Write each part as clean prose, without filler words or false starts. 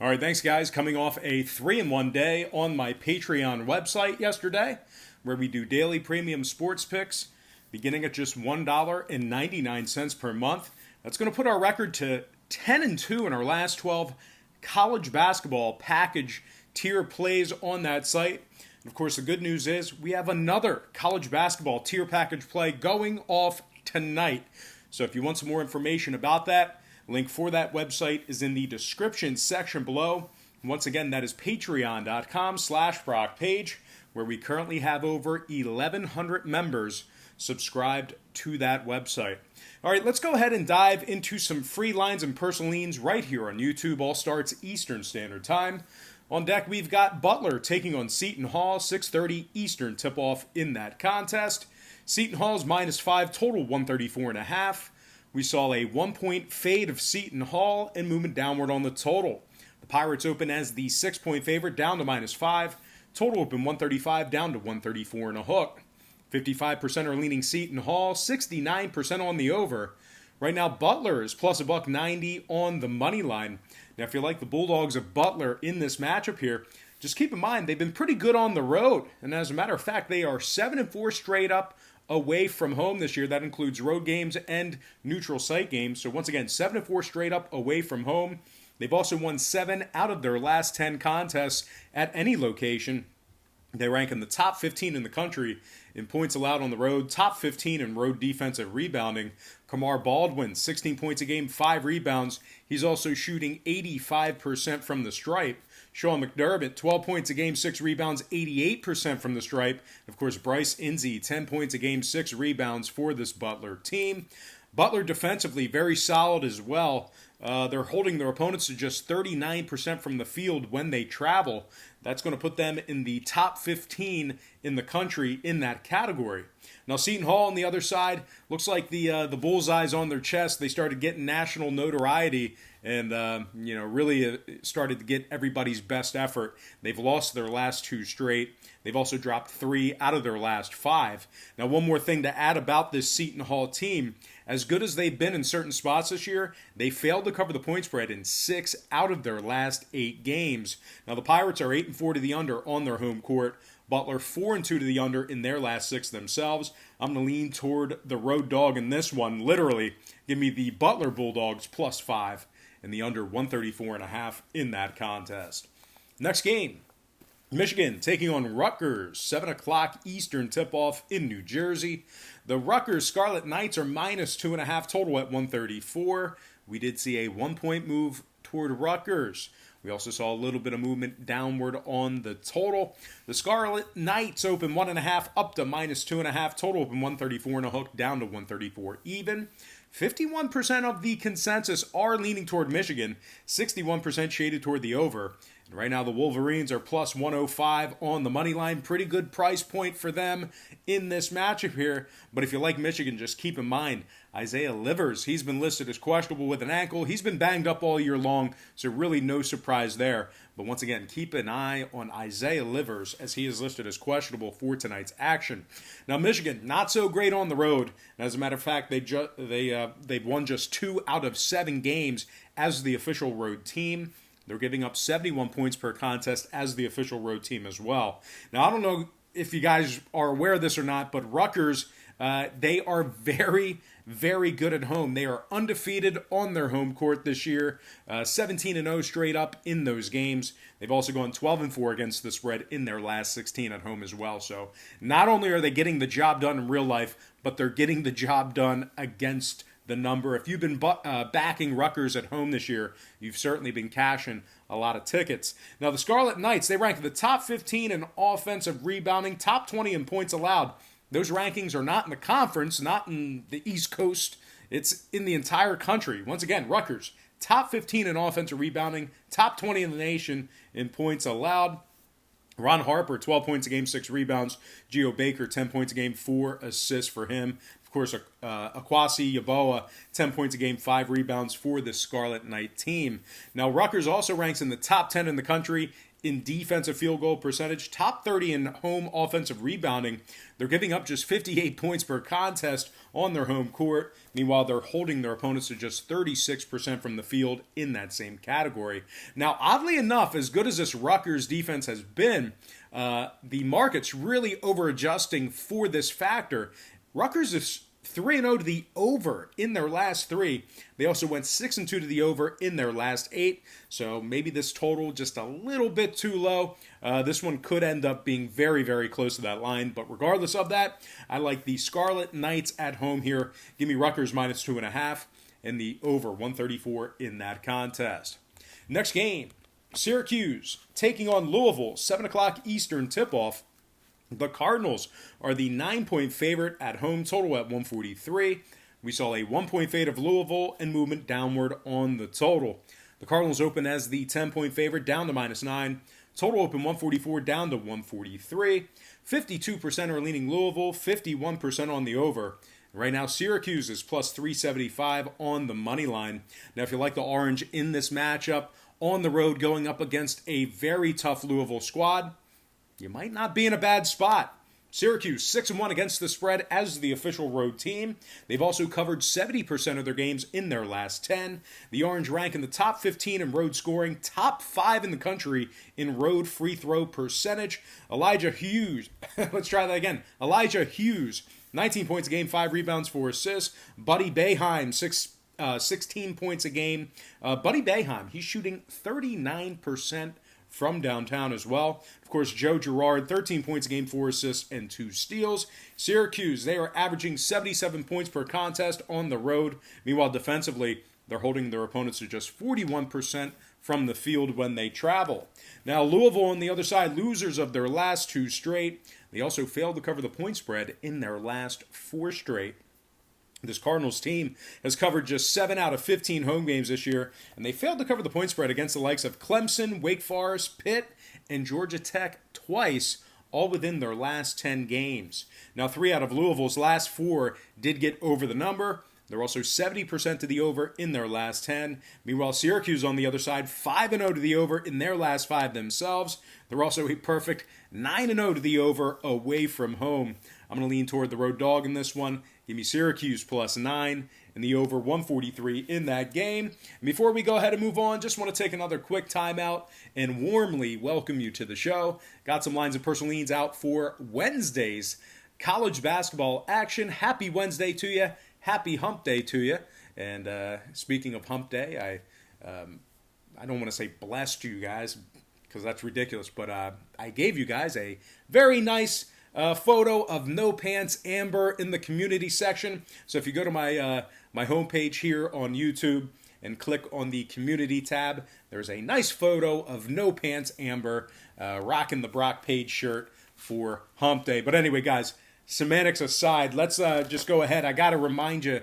All right, thanks, guys. Coming off a 3-in-1 day on my Patreon website yesterday, where we do daily premium sports picks, beginning at just $1.99 per month. That's going to put our record to 10-2 in our last 12 college basketball package tier plays on that site. And of course, the good news is we have another college basketball tier package play going off tonight. So if you want some more information about that, link for that website is in the description section below. Once again, that is patreon.com/BrockPage, where we currently have over 1,100 members subscribed to that website. All right, let's go ahead and dive into some free lines and personal leans right here on YouTube. All starts Eastern Standard Time. On deck, we've got Butler taking on Seton Hall, 6:30 Eastern tip-off in that contest. Seton Hall's -5, total 134.5. We saw a 1-point fade of Seton Hall and movement downward on the total. The Pirates open as the 6-point favorite, down to -5. Total open 135, down to 134 and a hook. 55% are leaning Seton Hall, 69% on the over. Right now, Butler is plus $1.90 on the money line. Now, if you like the Bulldogs of Butler in this matchup here, just keep in mind they've been pretty good on the road. And as a matter of fact, they are 7-4 straight up away from home this year. That includes road games and neutral site games. So once again, 7-4 straight up away from home. They've also won 7 out of their last 10 contests at any location. They rank in the top 15 in the country in points allowed on the road, top 15 in road defensive rebounding. Kamar Baldwin, 16 points a game, 5 rebounds. He's also shooting 85% from the stripe. Sean McDermott, 12 points a game, 6 rebounds, 88% from the stripe. Of course, Bryce Inzy, 10 points a game, 6 rebounds for this Butler team. Butler defensively, very solid as well. They're holding their opponents to just 39% from the field when they travel. That's going to put them in the top 15 in the country in that category. Now, Seton Hall on the other side, looks like the bullseyes on their chest. They started getting national notoriety and really started to get everybody's best effort. They've lost their last 2 straight. They've also dropped 3 out of their last 5. Now, one more thing to add about this Seton Hall team. As good as they've been in certain spots this year, they failed to cover the point spread in 6 out of their last 8 games. Now, the Pirates are 8-4 to the under on their home court. Butler 4-2 to the under in their last 6 themselves. I'm going to lean toward the road dog in this one. Literally, give me the Butler Bulldogs +5 and the under 134.5 in that contest. Next game, Michigan taking on Rutgers, 7 o'clock Eastern tip-off in New Jersey. The Rutgers Scarlet Knights are -2.5, total at 134. We did see a 1-point move toward Rutgers. We also saw a little bit of movement downward on the total. The Scarlet Knights open 1.5 up to -2.5. Total open 134 and a hook, down to 134 even. 51% of the consensus are leaning toward Michigan. 61% shaded toward the over. And right now the Wolverines are plus 105 on the money line. Pretty good price point for them in this matchup here. But if you like Michigan, just keep in mind, Isaiah Livers, he's been listed as questionable with an ankle. He's been banged up all year long, so really no surprise there. But once again, keep an eye on Isaiah Livers as he is listed as questionable for tonight's action. Now, Michigan, not so great on the road. And as a matter of fact, they've won just 2 out of 7 games as the official road team. They're giving up 71 points per contest as the official road team as well. Now, I don't know if you guys are aware of this or not, but Rutgers, they are very, very good at home. They are undefeated on their home court this year, 17-0 straight up in those games. They've also gone 12-4 against the spread in their last 16 at home as well. So not only are they getting the job done in real life, but they're getting the job done against the number. If you've been backing Rutgers at home this year, you've certainly been cashing a lot of tickets. Now, the Scarlet Knights, they rank in the top 15 in offensive rebounding, top 20 in points allowed. Those rankings are not in the conference, not in the East Coast. It's in the entire country. Once again, Rutgers, top 15 in offensive rebounding, top 20 in the nation in points allowed. Ron Harper, 12 points a game, 6 rebounds. Geo Baker, 10 points a game, 4 assists for him. Of course, Akwasi Yeboah, 10 points a game, 5 rebounds for the Scarlet Knight team. Now, Rutgers also ranks in the top 10 in the country in defensive field goal percentage, top 30 in home offensive rebounding. They're giving up just 58 points per contest on their home court. Meanwhile, they're holding their opponents to just 36% from the field in that same category. Now, oddly enough, as good as this Rutgers defense has been, the market's really over-adjusting for this factor. Rutgers is 3-0 to the over in their last 3. They also went 6-2 to the over in their last 8. So maybe this total just a little bit too low. This one could end up being very, very close to that line. But regardless of that, I like the Scarlet Knights at home here. Give me Rutgers minus 2.5 and the over 134 in that contest. Next game, Syracuse taking on Louisville, 7 o'clock Eastern tip-off. The Cardinals are the 9-point favorite at home, total at 143. We saw a 1-point fade of Louisville and movement downward on the total. The Cardinals open as the 10-point favorite, down to -9. Total open 144, down to 143. 52% are leaning Louisville, 51% on the over. Right now, Syracuse is plus 375 on the money line. Now, if you like the orange in this matchup, on the road going up against a very tough Louisville squad, you might not be in a bad spot. Syracuse 6-1 against the spread as the official road team. They've also covered 70% of their games in their last 10. The Orange rank in the top 15 in road scoring, top 5 in the country in road free throw percentage. Elijah Hughes, let's try that again. Elijah Hughes, 19 points a game, 5 rebounds, 4 assists. Buddy Boeheim, 16 points a game. Buddy Boeheim, he's shooting 39% from downtown as well. Of course, Joe Girard, 13 points a game, 4 assists, and 2 steals. Syracuse, they are averaging 77 points per contest on the road. Meanwhile, defensively, they're holding their opponents to just 41% from the field when they travel. Now, Louisville on the other side, losers of their last 2 straight. They also failed to cover the point spread in their last 4 straight. This Cardinals team has covered just 7 out of 15 home games this year, and they failed to cover the point spread against the likes of Clemson, Wake Forest, Pitt, and Georgia Tech twice, all within their last 10 games. Now, 3 out of Louisville's last 4 did get over the number. They're also 70% to the over in their last 10. Meanwhile, Syracuse on the other side, 5-0 to the over in their last 5 themselves. They're also a perfect 9-0 to the over away from home. I'm going to lean toward the road dog in this one. Give me Syracuse plus 9 and the over 143 in that game. And before we go ahead and move on, just want to take another quick timeout and warmly welcome you to the show. Got some lines of personal leans out for Wednesday's college basketball action. Happy Wednesday to you. Happy Hump Day to you. And speaking of Hump Day, I don't want to say blessed you guys because that's ridiculous, but I gave you guys a very nice photo of No Pants Amber in the community section. So if you go to my my homepage here on YouTube and click on the community tab, there's a nice photo of No Pants Amber rocking the Brock Page shirt for Hump Day. But anyway, guys, semantics aside, let's just go ahead. I got to remind you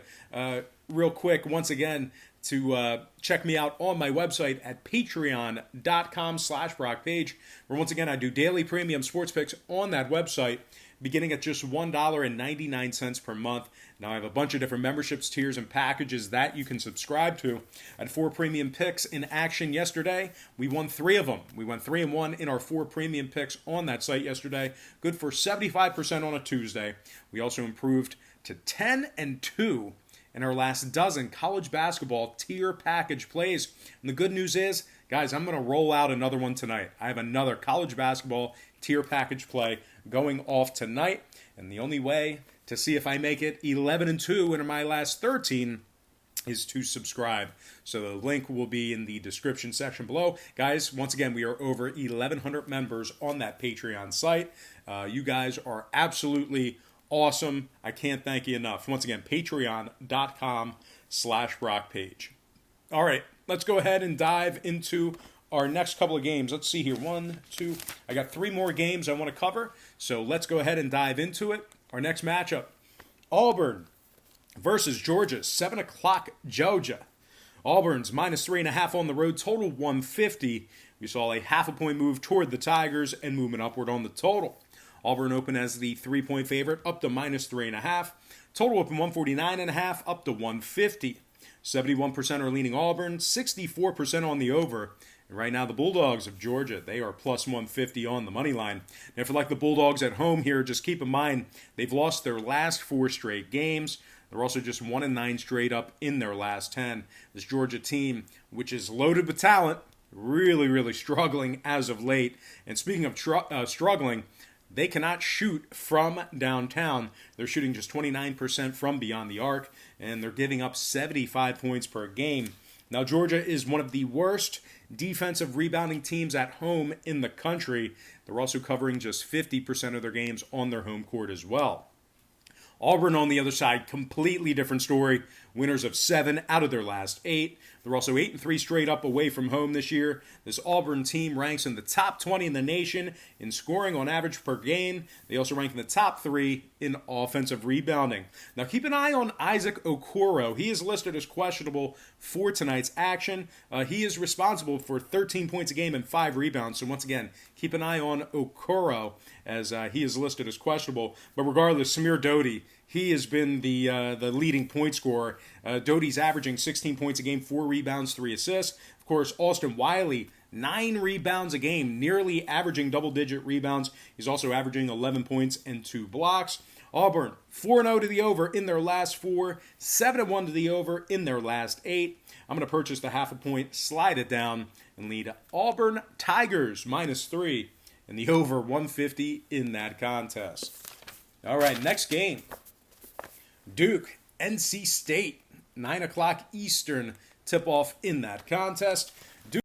real quick once again to check me out on my website at patreon.com/BrockPage, where once again I do daily premium sports picks on that website, beginning at just $1.99 per month. Now I have a bunch of different memberships, tiers, and packages that you can subscribe to. I had 4 premium picks in action yesterday. We won 3 of them. We went 3-1 in our 4 premium picks on that site yesterday. Good for 75% on a Tuesday. We also improved to 10-2 in our last dozen college basketball tier package plays. And the good news is, guys, I'm going to roll out another one tonight. I have another college basketball tier package play going off tonight. And the only way to see if I make it 11-2 in my last 13 is to subscribe. So the link will be in the description section below. Guys, once again, we are over 1,100 members on that Patreon site. You guys are absolutely awesome. I can't thank you enough. Once again, patreon.com/BrockPage. All right, let's go ahead and dive into our next couple of games. Let's see here. 1, 2. I got 3 more games I want to cover. So let's go ahead and dive into it. Our next matchup, Auburn versus Georgia, 7 o'clock Georgia. Auburn's -3.5 on the road, total 150. We saw a half a point move toward the Tigers and movement upward on the total. Auburn open as the 3-point favorite, up to -3.5. Total open 149.5, up to 150. 71% are leaning Auburn, 64% on the over. Right now, the Bulldogs of Georgia, they are plus 150 on the money line. Now, if you like the Bulldogs at home here, just keep in mind they've lost their last 4 straight games. They're also just 1-9 straight up in their last 10. This Georgia team, which is loaded with talent, really, really struggling as of late. And speaking of struggling, they cannot shoot from downtown. They're shooting just 29% from beyond the arc, and they're giving up 75 points per game. Now, Georgia is one of the worst defensive rebounding teams at home in the country. They're also covering just 50% of their games on their home court as well. Auburn, on the other side, completely different story. Winners of 7 out of their last 8. They're also 8-3 straight up away from home this year. This Auburn team ranks in the top 20 in the nation in scoring on average per game. They also rank in the top 3 in offensive rebounding. Now keep an eye on Isaac Okoro. He is listed as questionable for tonight's action. He is responsible for 13 points a game and 5 rebounds. So once again, keep an eye on Okoro as he is listed as questionable. But regardless, Samir Doty, he has been the leading point scorer. Doty's averaging 16 points a game, 4 rebounds, 3 assists. Of course, Austin Wiley, 9 rebounds a game, nearly averaging double-digit rebounds. He's also averaging 11 points and 2 blocks. Auburn, 4-0 to the over in their last 4, 7-1 to the over in their last 8. I'm going to purchase the half a point, slide it down, and lead Auburn Tigers -3 and the over 150 in that contest. All right, next game. Duke, NC State, 9 o'clock Eastern tip-off in that contest.